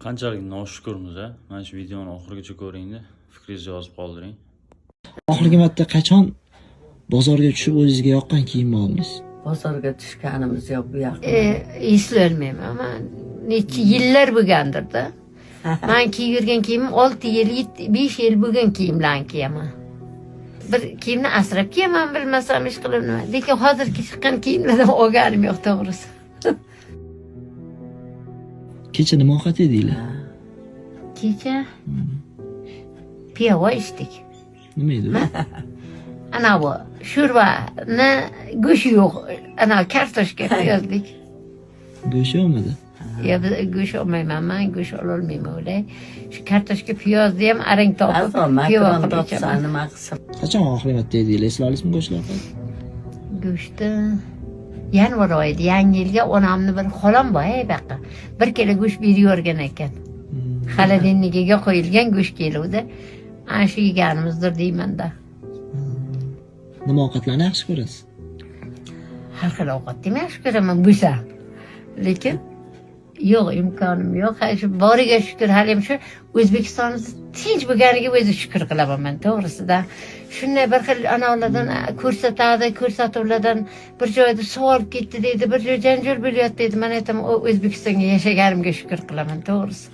Qanchalik noshukurmiz a? Mana shu videoni oxirigacha ko'ring-da, fikringizni yozib qoldiring. Oxirgi marta qachon bozorga tushib o'zingizga yoqqan kiyimni oldingiz? Bozorga tushganimiz yo'q bu yoqda. Eslolmayman. Ama necha yillar bo'lgandir-da. Men kiyib yurgan kiyimim 6 yil, 5 yil bo'lgan kiyimlarni kiyaman. Bir kiyimni asrab kiyaman bilmasam ish qilib nima. Lekin hozirgi chiqqan kiyimlardan olganim yo'q to'g'risi. Kecha nima ovqat edinglar? Kecha piyoz ichdik. Nima edi u? Ana bu sho'rvani go'shti yo'q. Ana kartoshka piyozlik. Go'sht yo'qmidi? Ya biz go'sht olmayman, men go'sht ololmayman o'ylay. Shu kartoshka piyozni ham arang topib, Azon makaron topsa nima qilsam. Qachon oxirgi marta edinglar? Esla olasizmi go'sht ovqat? Go'shtni yanvar oyida yangi yilga onamni bir xolam bor bu yoqqa. Bir kilo go'sht berib yuborgan ekan. Xolodilnikiga qo'yilgan go'sht keluvdi. Ana shu yeganimizdir deyman-da. Nima ovqatlarni yaxshi ko'rasiz? Har xil ovqatni yaxshi ko'raman bo'lsa. Lekin yo'q, imkonim yo'q. Shu boriga shukr, hali ham shu O'zbekistonimiz tinch bo'lganiga o'zi shukr qilaman men to'g'risida. Shunday bir xil analardan ko'rsatuvlardan bir joyda savol ketdi deydi, bir joy janjal bo'lyapti deydi. Men aytaman, O'zbekistonga yashaganimga shukr qilaman to'g'risi.